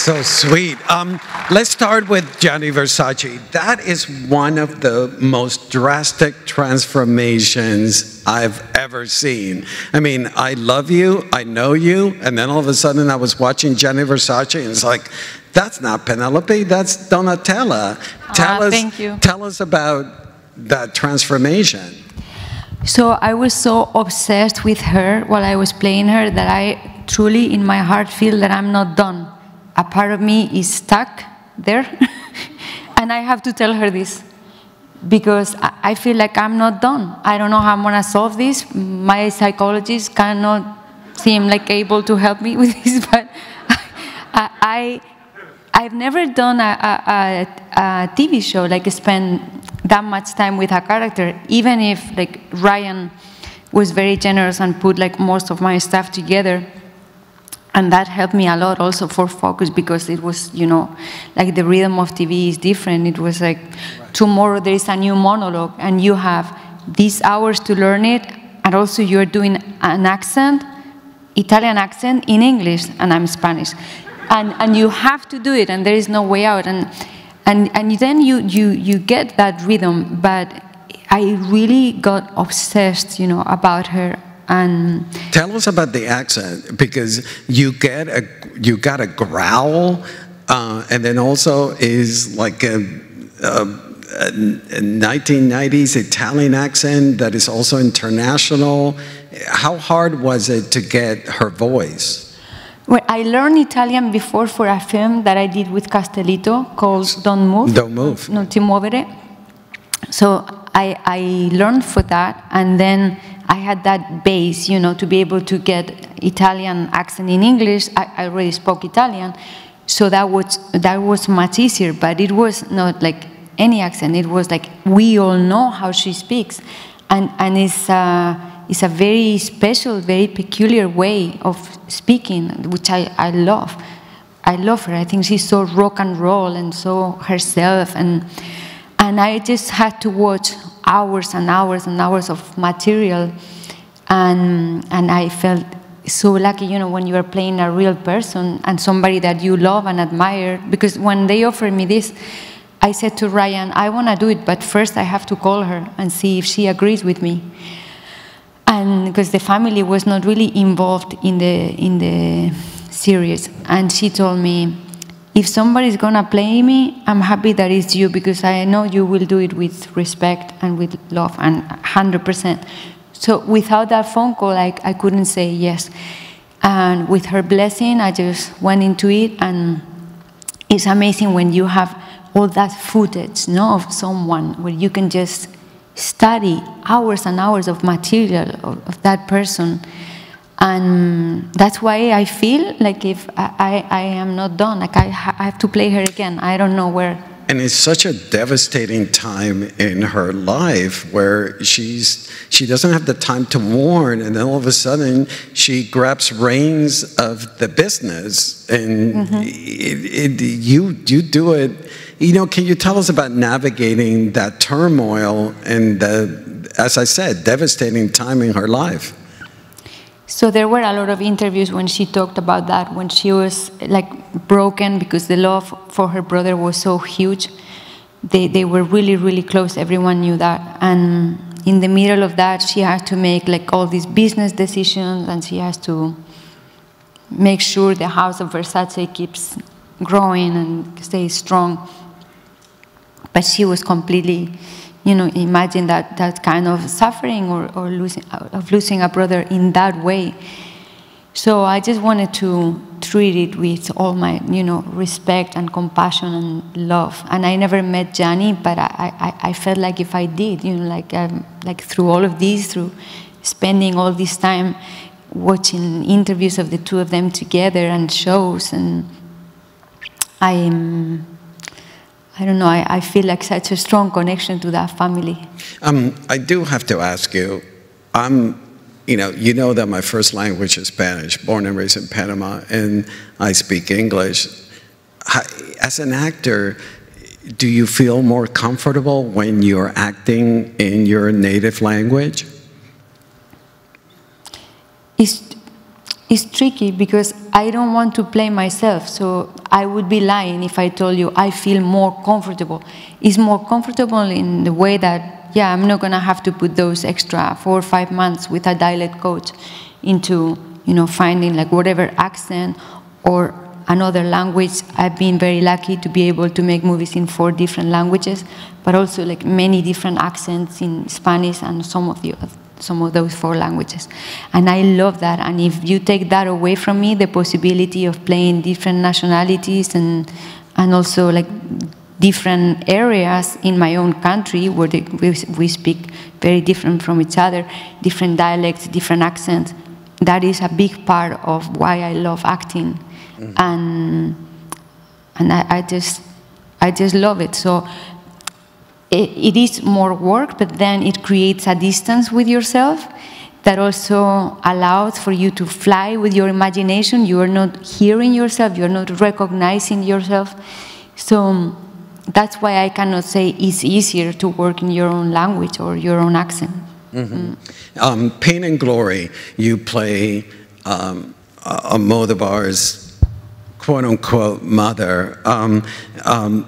So sweet. Let's start with Gianni Versace. That is one of the most drastic transformations I've ever seen. I mean, I love you, I know you, and then all of a sudden I was watching Gianni Versace and it's like, that's not Penelope, that's Donatella. Thank you. Tell us about that transformation. So I was so obsessed with her while I was playing her that I truly in my heart feel that I'm not done. A part of me is stuck there and I have to tell her this because I feel like I'm not done. I don't know how I'm gonna solve this. My psychologist cannot seem like able to help me with this, but I've never done a TV show, like spend that much time with a character, even if like Ryan was very generous and put like most of my stuff together. And that helped me a lot also for focus because it was, you know, like the rhythm of TV is different. It was like tomorrow there is a new monologue and you have these hours to learn it and also you're doing an accent, Italian accent in English and I'm Spanish. And you have to do it and there is no way out. And then you get that rhythm, but I really got obsessed, you know, about her. And tell us about the accent because you got a growl, and then also is like a 1990s Italian accent that is also international. How hard was it to get her voice? Well, I learned Italian before for a film that I did with Castellito called Don't Move. Don't Move. Non ti muovere. So I learned for that, and then I had that base, you know, to be able to get Italian accent in English. I already spoke Italian, so that was much easier. But it was not like any accent. It was like we all know how she speaks, and it's a very special, very peculiar way of speaking, which I love. I love her. I think she's so rock and roll and so herself, and I just had to watch hours and hours and hours of material, and I felt so lucky, you know, when you are playing a real person and somebody that you love and admire. Because when they offered me this, I said to Ryan, I want to do it, but first I have to call her and see if she agrees with me. And because the family was not really involved in the series, and she told me, if somebody's gonna play me, I'm happy that it's you because I know you will do it with respect and with love and 100%. So without that phone call, I couldn't say yes. And with her blessing, I just went into it, and it's amazing when you have all that footage, no, of someone where you can just study hours and hours of material of that person. And that's why I feel like if I am not done, like I have to play her again. I don't know where. And it's such a devastating time in her life where she doesn't have the time to mourn, and then all of a sudden she grabs reins of the business, and you do it. You know, can you tell us about navigating that turmoil and the, as I said, devastating time in her life? So there were a lot of interviews when she talked about that, when she was like broken because the love for her brother was so huge. They were really, really close. Everyone knew that. And in the middle of that, she had to make like all these business decisions, and she has to make sure the house of Versace keeps growing and stays strong. But she was completely, you know, imagine that kind of suffering or losing a brother in that way. So I just wanted to treat it with all my, you know, respect and compassion and love. And I never met Gianni, but I felt like if I did, you know, like through all of this, through spending all this time watching interviews of the two of them together and shows, and I don't know, I feel like such a strong connection to that family. I do have to ask you, you know that my first language is Spanish, born and raised in Panama, and I speak English. As an actor, do you feel more comfortable when you're acting in your native language? It's it's tricky because I don't want to play myself, so I would be lying if I told you I feel more comfortable. It's more comfortable in the way that, yeah, I'm not gonna have to put those extra 4 or 5 months with a dialect coach into, you know, finding like whatever accent or another language. I've been very lucky to be able to make movies in 4 different languages, but also like many different accents in Spanish and some of those 4 languages. And I love that. And if you take that away from me, the possibility of playing different nationalities and also like different areas in my own country where we speak very different from each other, different dialects, different accents, that is a big part of why I love acting. And I just love it. So it is more work, but then it creates a distance with yourself that also allows for you to fly with your imagination. You are not hearing yourself, you are not recognizing yourself. So that's why I cannot say it's easier to work in your own language or your own accent. Pain and Glory, you play Almodovar's quote-unquote mother.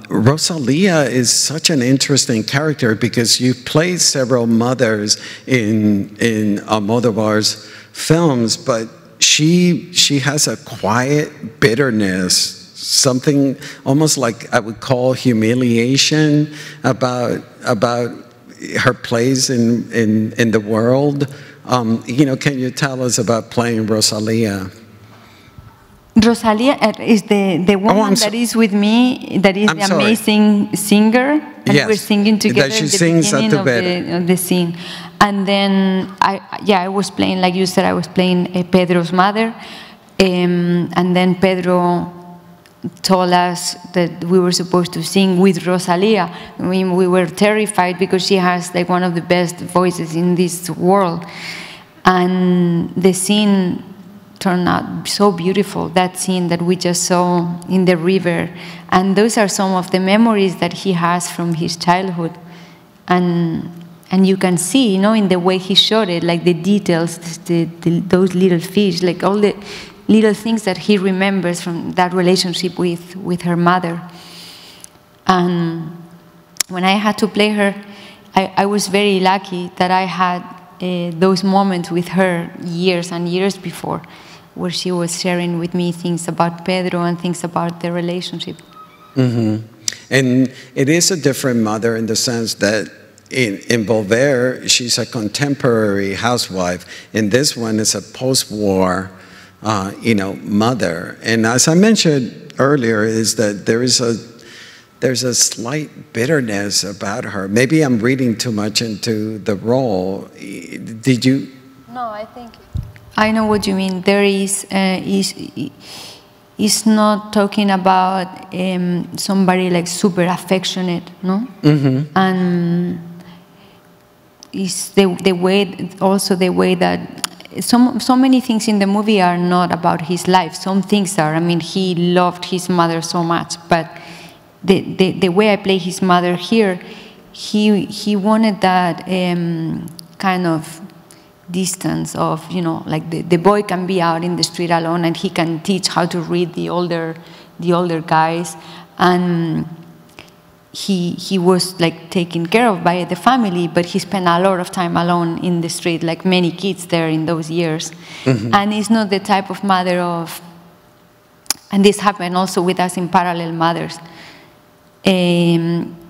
Rosalia is such an interesting character because you played several mothers in Almodovar's films, but she has a quiet bitterness, something almost like I would call humiliation about her place in the world. You know, can you tell us about playing Rosalia? Rosalia is the woman that is with me, that is the amazing singer, and we're singing together that she at the sings beginning of the scene. And then, I was playing, like you said, I was playing Pedro's mother, and then Pedro told us that we were supposed to sing with Rosalia. I mean, we were terrified because she has like one of the best voices in this world. And the scene turned out so beautiful, that scene that we just saw in the river. And those are some of the memories that he has from his childhood. And you can see, you know, in the way he showed it, like the details, those little fish, like all the little things that he remembers from that relationship with her mother. And when I had to play her, I was very lucky that I had those moments with her years and years before, where she was sharing with me things about Pedro and things about their relationship. And it is a different mother in the sense that in Volver, she's a contemporary housewife. In this one, it's a post-war mother. And as I mentioned earlier, is that there's a slight bitterness about her. Maybe I'm reading too much into the role. Did you? No, I think I know what you mean. There is not talking about somebody like super affectionate, no? And it's the way, also the way that so many things in the movie are not about his life. Some things are. I mean, he loved his mother so much, but the way I play his mother here, he wanted that kind of distance of, you know, like the boy can be out in the street alone and he can teach how to read the older guys, and he was like taken care of by the family, but he spent a lot of time alone in the street, like many kids there in those years. And he's not the type of mother of, and this happened also with us in Parallel Mothers.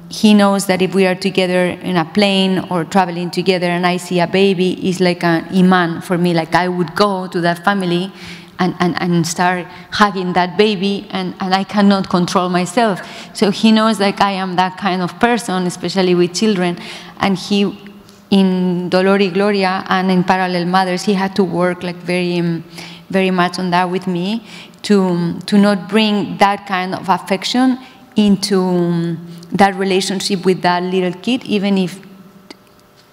He knows that if we are together in a plane or traveling together and I see a baby, it's like an iman for me. Like I would go to that family and start hugging that baby, and I cannot control myself. So he knows like I am that kind of person, especially with children. And he, in Dolor y Gloria and in Parallel Mothers, he had to work like very much on that with me to not bring that kind of affection into that relationship with that little kid, even if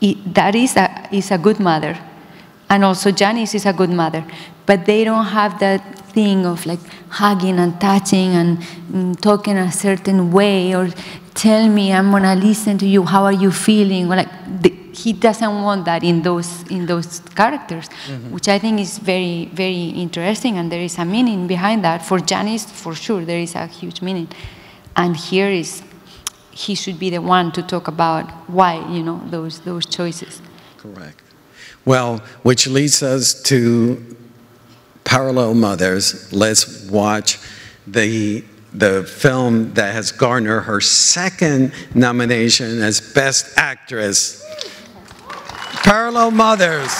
that is a good mother. And also Janice is a good mother. But they don't have that thing of like hugging and touching and talking a certain way, or tell me, I'm gonna listen to you, how are you feeling? Or like he doesn't want that in those characters, which I think is very, very interesting, and there is a meaning behind that. For Janice, for sure, there is a huge meaning. And here is, he should be the one to talk about why, you know, those choices. Correct. Well, which leads us to Parallel Mothers. Let's watch the film that has garnered her second nomination as Best Actress. Parallel Mothers.